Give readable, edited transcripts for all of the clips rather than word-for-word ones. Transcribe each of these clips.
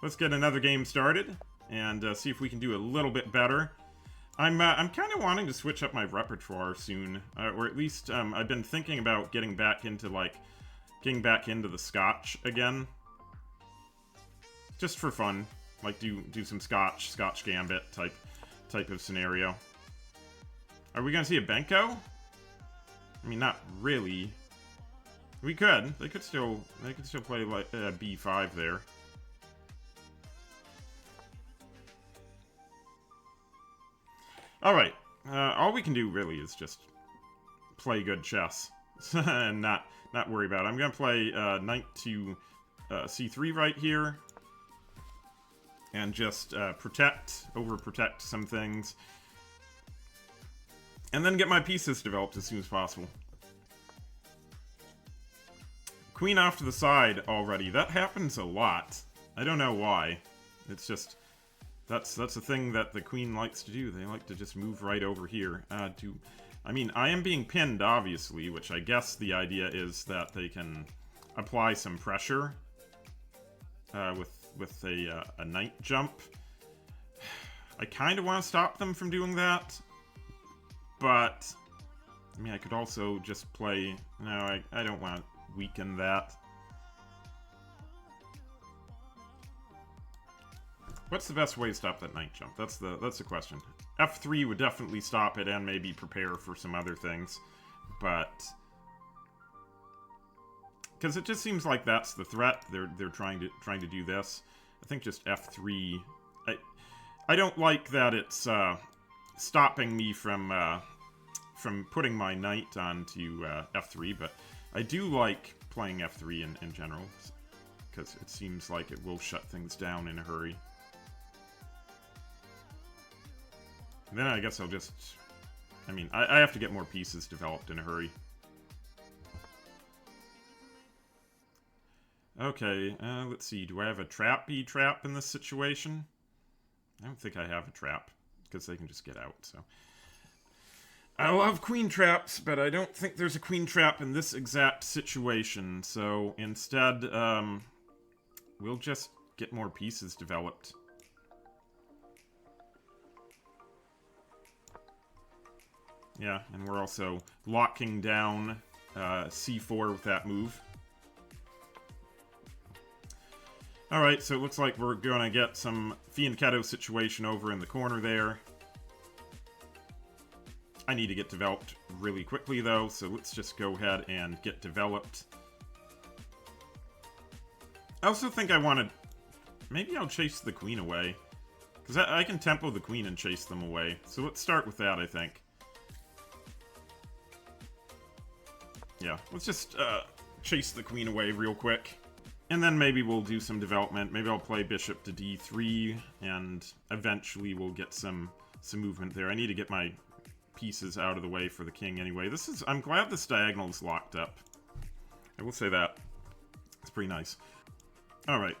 let's get another game started and see if we can do a little bit better. I'm kind of wanting to switch up my repertoire soon, or at least I've been thinking about getting back into the Scotch again, just for fun. Like do some Scotch Gambit type of scenario. Are we gonna see a Benko? I mean, not really. We could. They could still play like B5 there. All right. All we can do really is just play good chess and not worry about it. I'm gonna play knight to C3 right here, and just overprotect some things, and then get my pieces developed as soon as possible. Queen off to the side already. That happens a lot. I don't know why. It's just that's a thing that the queen likes to do. They like to just move right over here. I mean, I am being pinned, obviously, which I guess the idea is that they can apply some pressure with a knight jump. I kind of want to stop them from doing that, but I mean, I could also just play. No, I don't want to weaken that. What's the best way to stop that knight jump? That's the question. F3 would definitely stop it and maybe prepare for some other things, but because it just seems like that's the threat. They're trying to do this. I think just F3. I don't like that it's stopping me from putting my knight onto F3, but I do like playing F3 in general, because it seems like it will shut things down in a hurry. And then I guess I'll just... I mean, I have to get more pieces developed in a hurry. Okay, let's see. Do I have a trap in this situation? I don't think I have a trap, because they can just get out, so... I love queen traps, but I don't think there's a queen trap in this exact situation, so instead, we'll just get more pieces developed. Yeah, and we're also locking down C4 with that move. Alright, so it looks like we're gonna get some fianchetto situation over in the corner there. I need to get developed really quickly, though, so let's just go ahead and get developed. I also think I want to... Maybe I'll chase the queen away, because I can tempo the queen and chase them away. So let's start with that, I think. Yeah, let's just chase the queen away real quick. And then maybe we'll do some development. Maybe I'll play bishop to d3, and eventually we'll get some movement there. I need to get my pieces out of the way for the king anyway. I'm glad this diagonal is locked up. I will say that. It's pretty nice. Alright.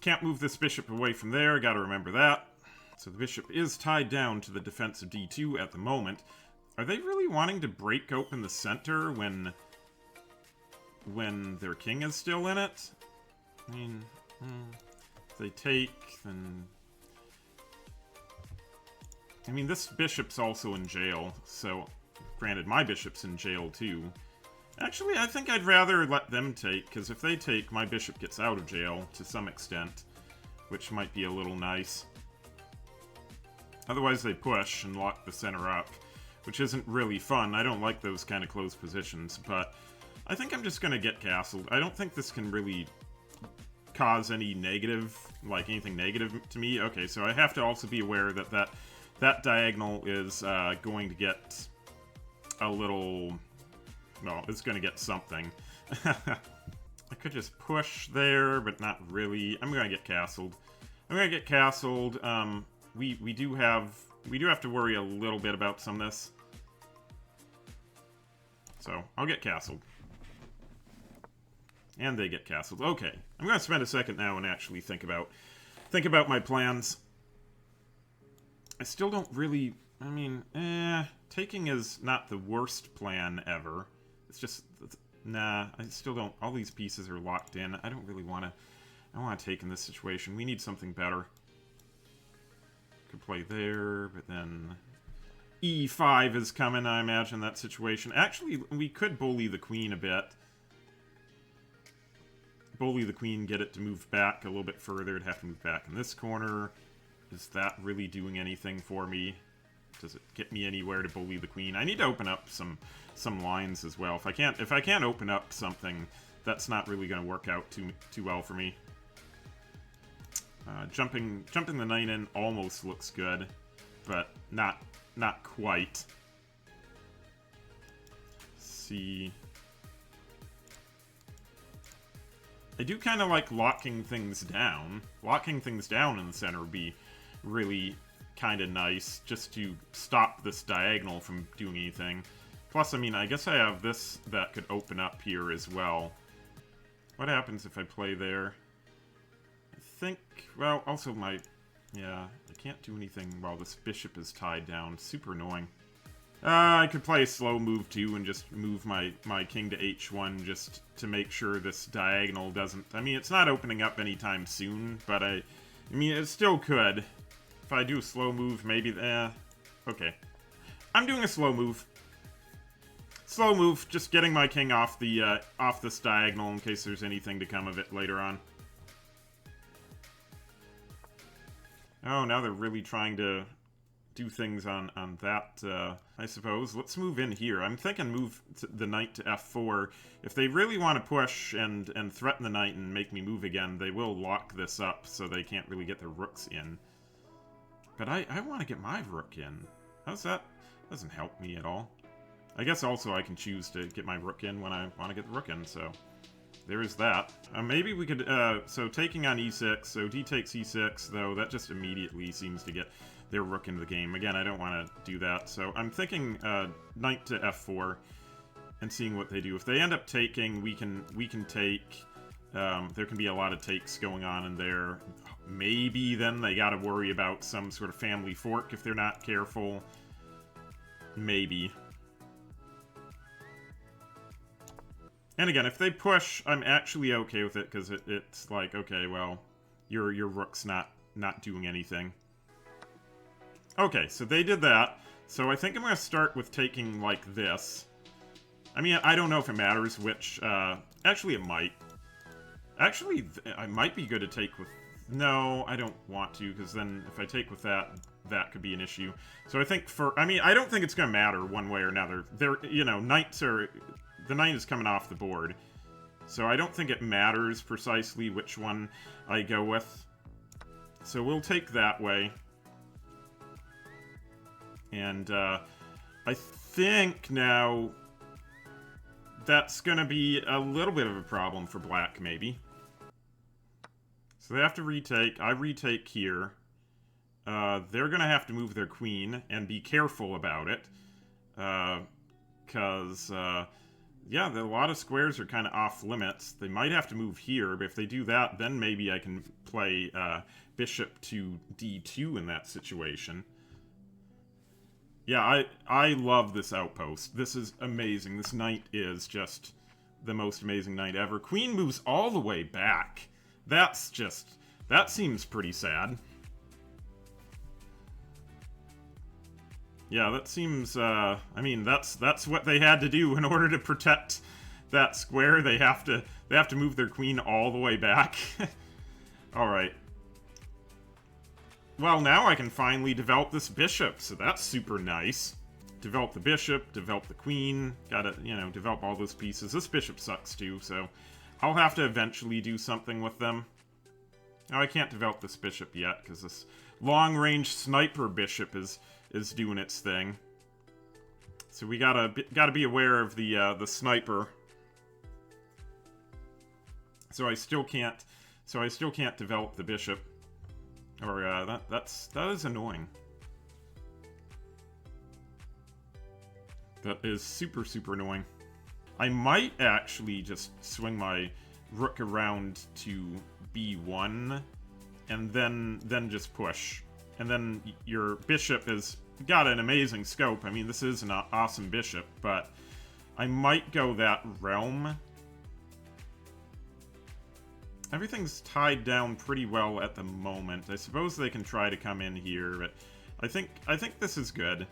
Can't move this bishop away from there, gotta remember that. So the bishop is tied down to the defense of d2 at the moment. Are they really wanting to break open the center when their king is still in it? I mean, if they take, then... I mean, this bishop's also in jail, so... Granted, my bishop's in jail, too. Actually, I think I'd rather let them take, because if they take, my bishop gets out of jail, to some extent. Which might be a little nice. Otherwise, they push and lock the center up, which isn't really fun. I don't like those kind of close positions, but I think I'm just going to get castled. I don't think this can really cause any negative, like anything negative to me. Okay, so I have to also be aware that that diagonal is going to get a little... Well, it's going to get something. I could just push there, but not really. I'm going to get castled. We do have to worry a little bit about some of this. So, I'll get castled. And they get castled. Okay. I'm going to spend a second now and actually think about my plans. I still don't really... I mean, taking is not the worst plan ever. It's just, nah, I still don't, all these pieces are locked in. I don't really want to, I don't want to take in this situation. We need something better. Could play there, but then E5 is coming, I imagine, that situation. Actually, we could bully the queen a bit. Bully the queen, get it to move back a little bit further. It'd have to move back in this corner. Is that really doing anything for me? Does it get me anywhere to bully the queen? I need to open up some lines as well. If I can't open up something, that's not really going to work out too well for me. Jumping the knight in almost looks good, but not quite. Let's see. I do kind of like locking things down. Locking things down in the center would be really kind of nice, just to stop this diagonal from doing anything. Plus, I mean, I guess I have this that could open up here as well. What happens if I play there? I think, well, also yeah, I can't do anything while this bishop is tied down. Super annoying. I could play a slow move too and just move my king to h1 just to make sure this diagonal doesn't... I mean, it's not opening up anytime soon, but I mean, it still could. If I do a slow move, maybe... okay. I'm doing a slow move. Slow move, just getting my king off the off this diagonal in case there's anything to come of it later on. Oh, now they're really trying to do things on that, I suppose. Let's move in here. I'm thinking move the knight to f4. If they really want to push and threaten the knight and make me move again, they will lock this up so they can't really get their rooks in. But I want to get my rook in. How's that? Doesn't help me at all. I guess also I can choose to get my rook in when I want to get the rook in, so there is that. Maybe we could, so taking on e6, so d takes e6, though that just immediately seems to get their rook into the game. Again, I don't want to do that, so I'm thinking knight to f4 and seeing what they do. If they end up taking, we can take. There can be a lot of takes going on in there. Maybe then they gotta worry about some sort of family fork if they're not careful. Maybe. And again, if they push, I'm actually okay with it, because it's like, okay, well, your rook's not doing anything. Okay, so they did that. So I think I'm going to start with taking, like, this. I mean, I don't know if it matters which... actually, it might. Actually, I might be good to take with... No, I don't want to, because then if I take with that, that could be an issue. So I think for... I mean, I don't think it's going to matter one way or another. They're, you know, knights are... The knight is coming off the board. So I don't think it matters precisely which one I go with. So we'll take that way. And I think now that's going to be a little bit of a problem for black, maybe. So they have to retake. I retake here. They're going to have to move their queen and be careful about it. Because... yeah, a lot of squares are kind of off limits. They might have to move here, but if they do that, then maybe I can play bishop to d2 in that situation. Yeah, I love this outpost. This is amazing. This knight is just the most amazing knight ever. Queen moves all the way back. That's just... That seems pretty sad. Yeah, that seems, I mean, that's what they had to do in order to protect that square. They have to move their queen all the way back. Alright. Well, now I can finally develop this bishop, so that's super nice. Develop the bishop, develop the queen, gotta, you know, develop all those pieces. This bishop sucks too, so I'll have to eventually do something with them. Now, I can't develop this bishop yet, because this long-range sniper bishop is doing its thing. So we gotta be aware of the sniper. So I still can't develop the bishop. Or that is annoying. That is super annoying. I might actually just swing my rook around to b1 and then just push. And then your bishop has got an amazing scope. I mean, this is an awesome bishop, but I might go that realm. Everything's tied down pretty well at the moment. I suppose they can try to come in here, but I think this is good.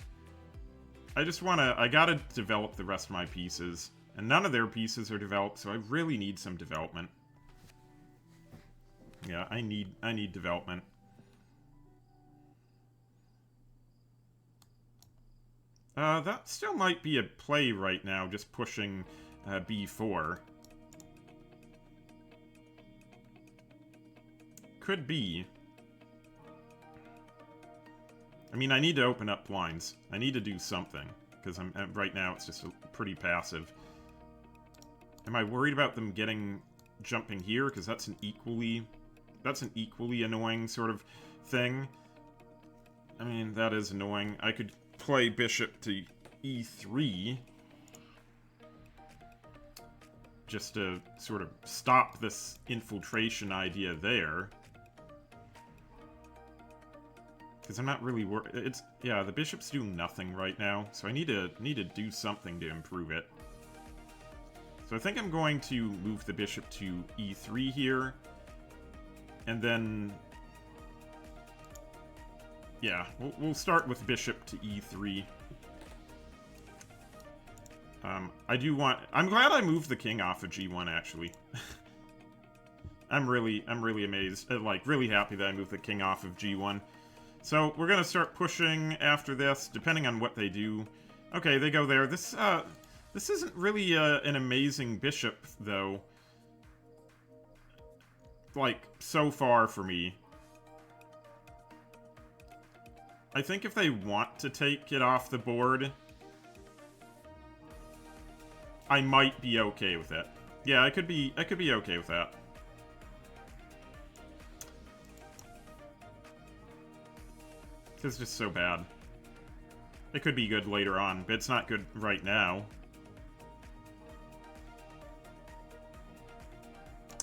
I gotta develop the rest of my pieces. And none of their pieces are developed, so I really need some development. Yeah, I need development. That still might be a play right now, just pushing b4. Could be. I mean, I need to open up lines. I need to do something, because right now it's just pretty passive. Am I worried about them jumping here? Because that's an equally annoying sort of thing. I mean, that is annoying. I could play bishop to e3 just to sort of stop this infiltration idea there. Because I'm not really yeah, the bishop's doing nothing right now, so I need to do something to improve it. So I think I'm going to move the bishop to e3 here, and then yeah, we'll start with bishop to e3. I'm glad I moved the king off of g1 actually. I'm really amazed, like really happy that I moved the king off of g1. So we're gonna start pushing after this, depending on what they do. Okay, they go there. This isn't really an amazing bishop, though. Like, so far for me. I think if they want to take it off the board, I might be okay with it. Yeah, I could be okay with that. It's just so bad. It could be good later on, but it's not good right now.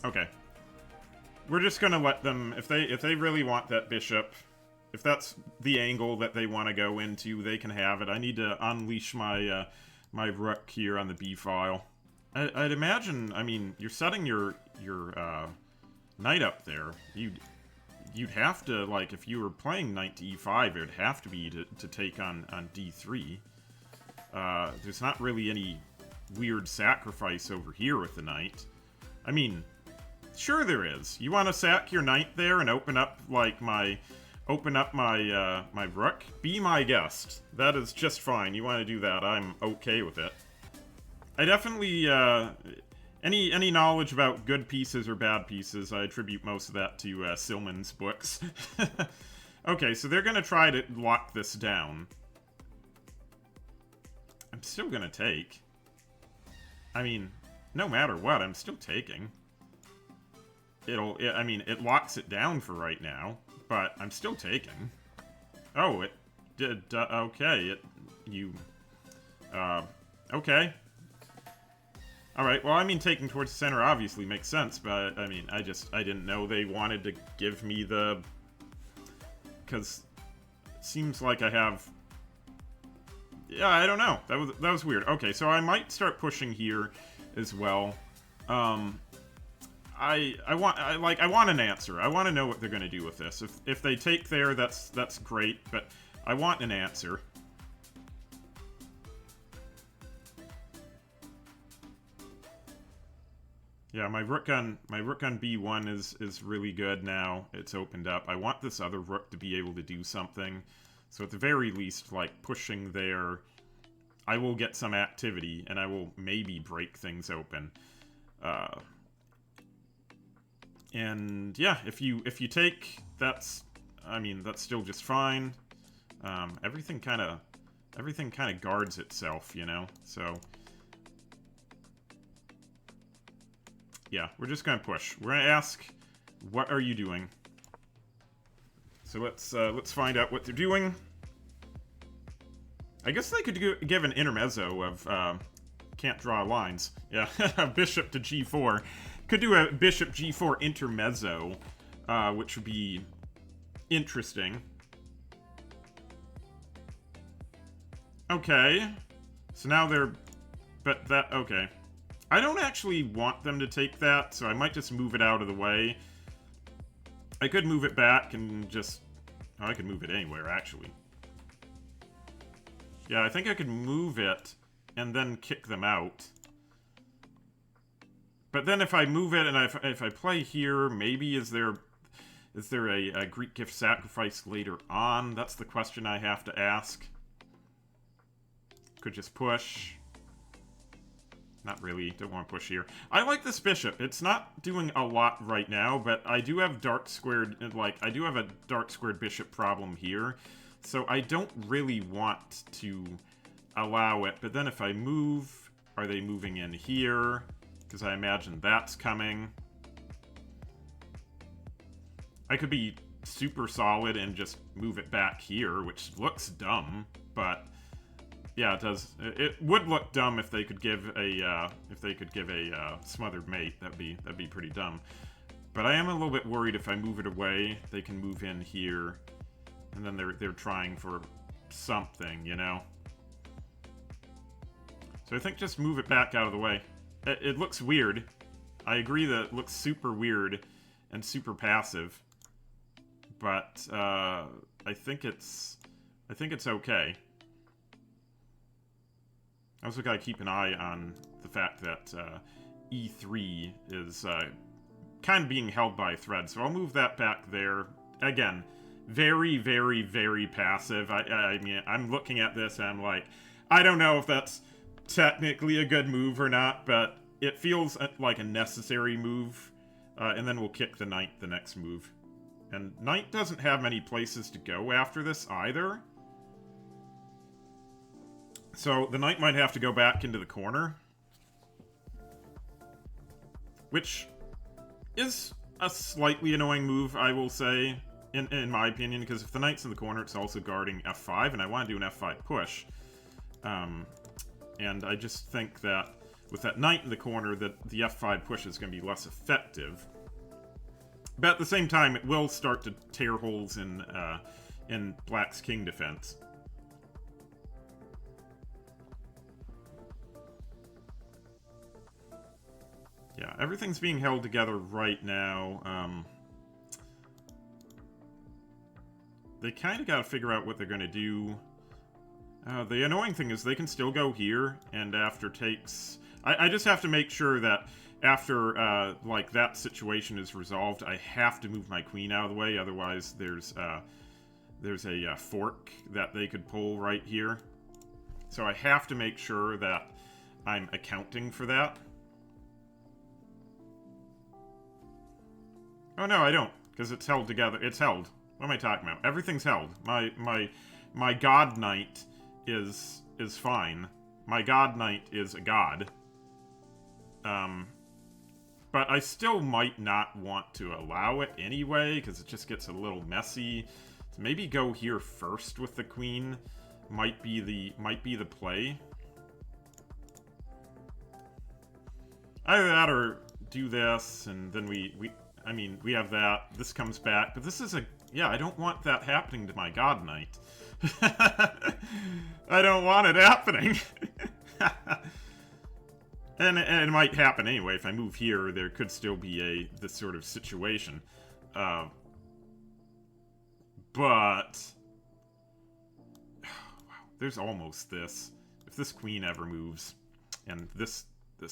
Okay. We're just gonna let them, if they really want that bishop, if that's the angle that they want to go into, they can have it. I need to unleash my my rook here on the b file. I'd imagine, I mean, you're setting your knight up there. You'd have to, like, if you were playing knight to e5, it would have to be to take on d3. There's not really any weird sacrifice over here with the knight. I mean, sure there is. You want to sack your knight there and open up, like, my rook? Be my guest. That is just fine. You want to do that, I'm okay with it. I definitely, any knowledge about good pieces or bad pieces, I attribute most of that to Silman's books. Okay, so they're gonna try to lock this down. I'm still gonna take. I mean, no matter what, I'm still taking. I mean, it locks it down for right now, but I'm still taking. Oh, it did, okay, okay. Alright, well, I mean, taking towards the center obviously makes sense, but, I mean, I didn't know they wanted to give me the... Because it seems like I have... Yeah, I don't know. That was weird. Okay, so I might start pushing here as well. I want an answer. I want to know what they're going to do with this. If they take there, that's great, but I want an answer. Yeah, my rook on b1 is really good now. It's opened up. I want this other rook to be able to do something. So at the very least, like, pushing there, I will get some activity, and I will maybe break things open. And yeah, if you take, I mean, that's still just fine. Everything kind of guards itself, you know. So yeah, we're just gonna push. We're gonna ask, what are you doing? So let's find out what they're doing. I guess they could give an intermezzo of can't draw lines. Yeah, bishop to g4. Could do a bishop g4 intermezzo, which would be interesting. Okay, so now they're But that... okay. I don't actually want them to take that, so I might just move it out of the way. I could move it back and just... oh, I could move it anywhere, actually. Yeah, I think I could move it and then kick them out. But then if I move it and if I play here, maybe is there a Greek gift sacrifice later on? That's the question I have to ask. Could just push. Not really. Don't want to push here. I like this bishop. It's not doing a lot right now, but I do have dark squared, like, I do have a dark squared bishop problem here. So I don't really want to allow it. But then if I move, are they moving in here? Because I imagine that's coming. I could be super solid and just move it back here, which looks dumb, but... yeah, it does. It would look dumb if they could give a smothered mate. That'd be pretty dumb. But I am a little bit worried if I move it away, they can move in here, and then they're trying for something, you know. So I think just move it back out of the way. It looks weird. I agree that it looks super weird and super passive, but I think it's okay. I also gotta keep an eye on the fact that E3 is kind of being held by a thread, so I'll move that back there. Again, very, very, very passive. I mean, I'm looking at this and I'm like, I don't know if that's technically a good move or not, but it feels like a necessary move. And then we'll kick the knight the next move. And knight doesn't have many places to go after this either. So the knight might have to go back into the corner. Which is a slightly annoying move, I will say, in my opinion, because if the knight's in the corner, it's also guarding f5, and I want to do an f5 push. And I just think that with that knight in the corner, that the f5 push is going to be less effective. But at the same time, it will start to tear holes in Black's king defense. Yeah, everything's being held together right now. They kind of got to figure out what they're going to do. The annoying thing is they can still go here, and after takes... I just have to make sure that after, like, that situation is resolved, I have to move my queen out of the way, otherwise there's a fork that they could pull right here. So I have to make sure that I'm accounting for that. Oh, no, I don't, because it's held together. It's held. What am I talking about? Everything's held. My god knight is fine. My god knight is a god. But I still might not want to allow it anyway, because it just gets a little messy. So maybe go here first with the queen might be the play. Either that or do this, and then I mean, we have that. This comes back, but this is a... yeah, I don't want that happening to my god knight. I don't want it happening. And it might happen anyway. If I move here, there could still be this sort of situation. But... wow, there's almost this. If this queen ever moves, and this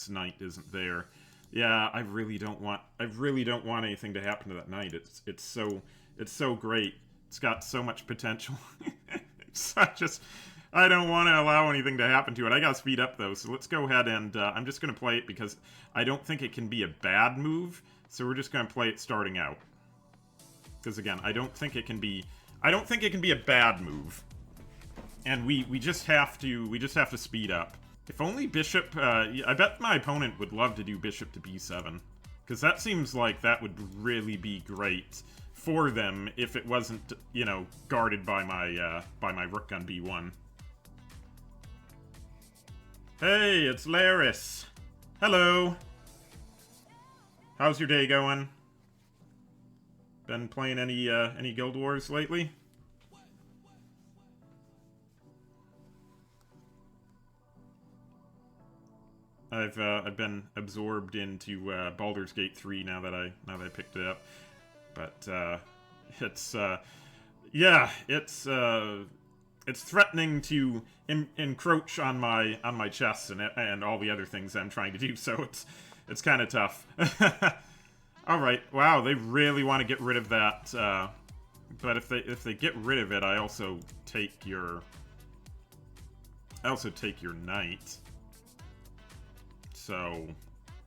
knight isn't there... yeah, I really don't want anything to happen to that knight. It's so great. It's got so much potential. I don't want to allow anything to happen to it. I gotta speed up though, so let's go ahead and I'm just gonna play it because I don't think it can be a bad move. So we're just gonna play it starting out. Because again, I don't think it can be a bad move. And we just have to speed up. If only bishop, I bet my opponent would love to do bishop to b7. Because that seems like that would really be great for them if it wasn't, you know, guarded by my rook on b1. Hey, it's Laris. Hello. How's your day going? Been playing any Guild Wars lately? I've been absorbed into Baldur's Gate 3 now that I picked it up. But it's yeah, it's threatening to encroach on my chest and all the other things I'm trying to do. So it's kind of tough. All right, wow, they really want to get rid of that. But if they get rid of it, I also take your knight. So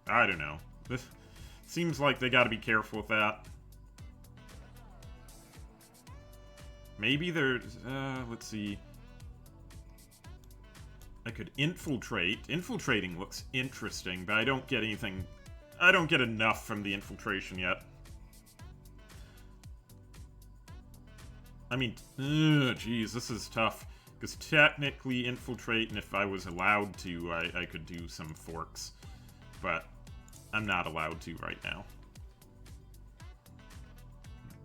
I don't know. This seems like they got to be careful with that. Maybe there's let's see. I could infiltrate. Infiltrating looks interesting, but I don't get anything. I don't get enough from the infiltration yet. I mean, geez, this is tough. Because technically infiltrate, and if I was allowed to, I could do some forks. But I'm not allowed to right now.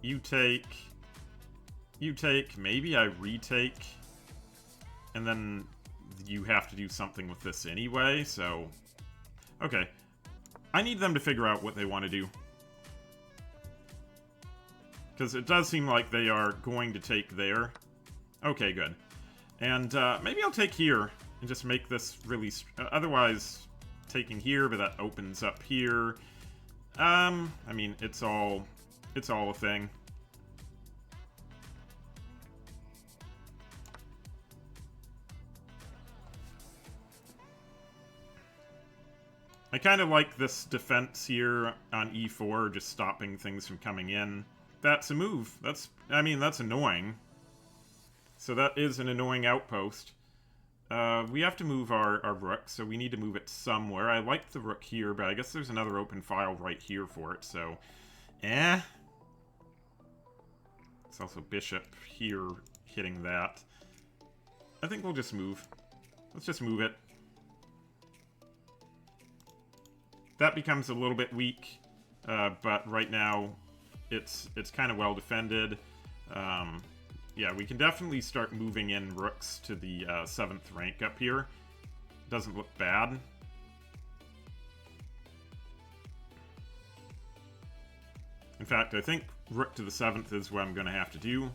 You take, maybe I retake, and then you have to do something with this anyway, so... Okay. I need them to figure out what they want to do. Because it does seem like they are going to take there. Okay, good. And maybe I'll take here and just make this really... otherwise, taking here, but that opens up here. I mean, it's all a thing. I kind of like this defense here on e4, just stopping things from coming in. That's a move. I mean, that's annoying. So that is an annoying outpost. We have to move our rook, so we need to move it somewhere. I like the rook here, but I guess there's another open file right here for it, so... It's also bishop here hitting that. I think we'll just move. Let's just move it. That becomes a little bit weak, but right now it's kind of well defended. Yeah, we can definitely start moving in rooks to the 7th rank up here. Doesn't look bad. In fact, I think rook to the 7th is what I'm going to have to do.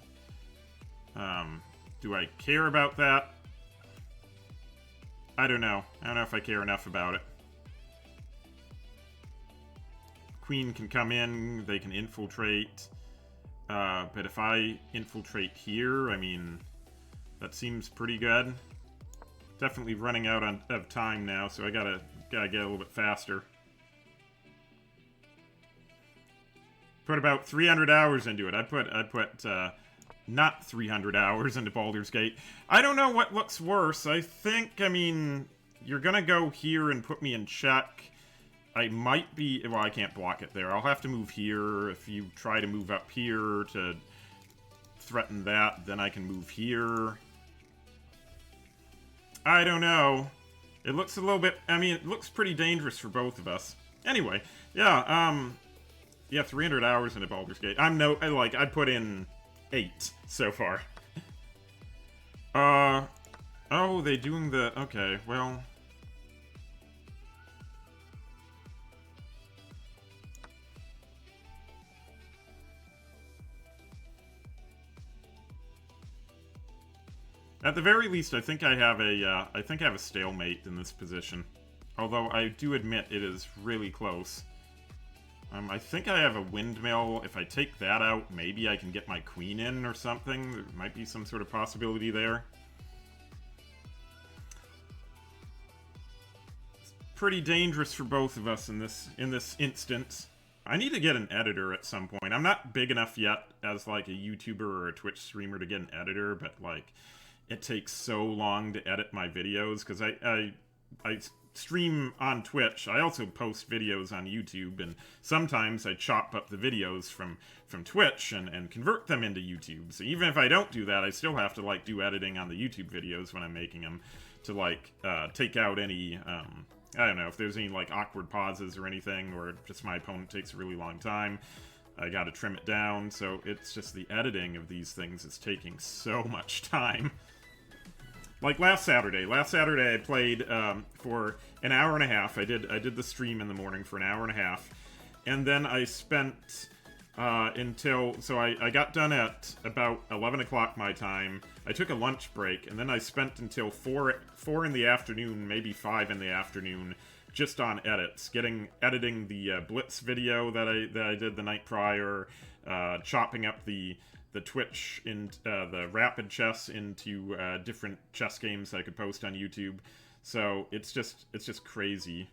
Do I care about that? I don't know. I don't know if I care enough about it. Queen can come in, they can infiltrate. But if I infiltrate here, I mean, that seems pretty good. Definitely running out of time now, so I gotta get a little bit faster. Put about 300 hours into it. I put not 300 hours into Baldur's Gate. I don't know what looks worse. I mean, you're gonna go here and put me in check. I might be... Well, I can't block it there. I'll have to move here. If you try to move up here to threaten that, then I can move here. I don't know. It looks a little bit... I mean, it looks pretty dangerous for both of us. Anyway, yeah, yeah, 300 hours into Baldur's Gate. I put in 8 so far. Oh, they doing the... Okay, well... At the very least, I think I have a stalemate in this position. Although I do admit it is really close. I think I have a windmill. If I take that out, maybe I can get my queen in or something. There might be some sort of possibility there. It's pretty dangerous for both of us in this instance. I need to get an editor at some point. I'm not big enough yet as like a YouTuber or a Twitch streamer to get an editor, but like... It takes so long to edit my videos, because I stream on Twitch. I also post videos on YouTube, and sometimes I chop up the videos from Twitch and convert them into YouTube. So even if I don't do that, I still have to, like, do editing on the YouTube videos when I'm making them to, like, take out any, I don't know, if there's any, like, awkward pauses or anything, or just my opponent takes a really long time. I gotta trim it down, so it's just the editing of these things is taking so much time. Like last Saturday. Last Saturday I played for an hour and a half. I did the stream in the morning for an hour and a half. And then I spent so I got done at about 11 o'clock my time. I took a lunch break, and then I spent until 4 in the afternoon, maybe 5 in the afternoon, just on edits, editing the Blitz video that I did the night prior, chopping up the Twitch and the rapid chess into different chess games that I could post on YouTube. So it's just crazy.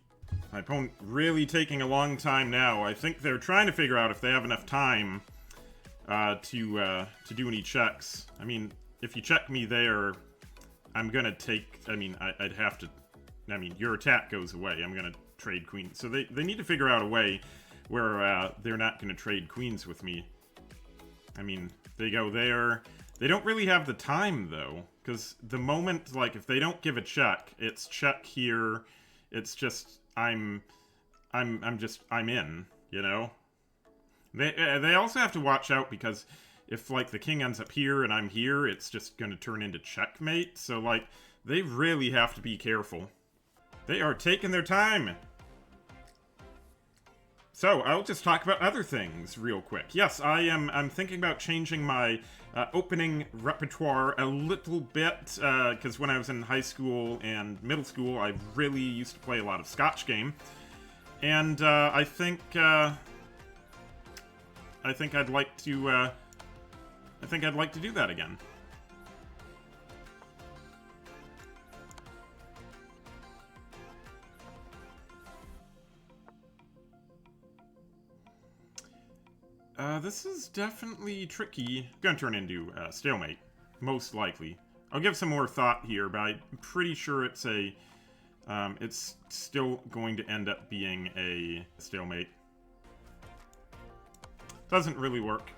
My opponent really taking a long time now. I think they're trying to figure out if they have enough time to do any checks. I mean, if you check me there, I'm gonna take. I mean, I'd have to. I mean, your attack goes away. I'm gonna trade queens. So they need to figure out a way where they're not gonna trade queens with me. I mean, they go there. They don't really have the time though, because the moment, like, if they don't give a check, it's check here. It's just I'm in, you know? They also have to watch out because if, like, the king ends up here and I'm here, it's just gonna turn into checkmate. So, like, they really have to be careful. They are taking their time. So, I'll just talk about other things real quick. Yes, I'm thinking about changing my opening repertoire a little bit, because when I was in high school and middle school, I really used to play a lot of Scotch game. And I think I'd like to do that again. This is definitely tricky. Gonna turn into stalemate, most likely. I'll give some more thought here, but I'm pretty sure it's it's still going to end up being a stalemate. Doesn't really work.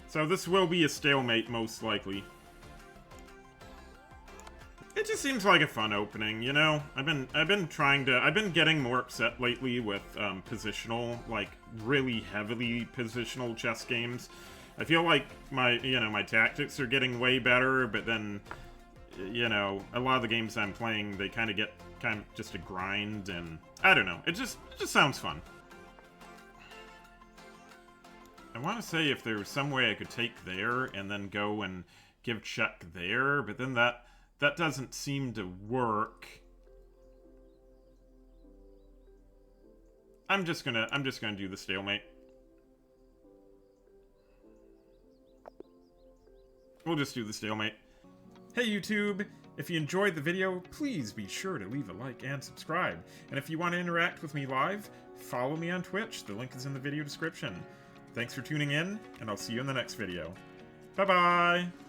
So this will be a stalemate, most likely. It just seems like a fun opening, you know? I've been getting more upset lately with positional, like, really heavily positional chess games. I feel like my tactics are getting way better, but then, you know, a lot of the games I'm playing, they kind of get just a grind, and I don't know. It just sounds fun. I want to say if there was some way I could take there and then go and give check there, but then that doesn't seem to work. I'm just gonna do the stalemate. We'll just do the stalemate. Hey YouTube! If you enjoyed the video, please be sure to leave a like and subscribe. And if you want to interact with me live, follow me on Twitch. The link is in the video description. Thanks for tuning in, and I'll see you in the next video. Bye-bye!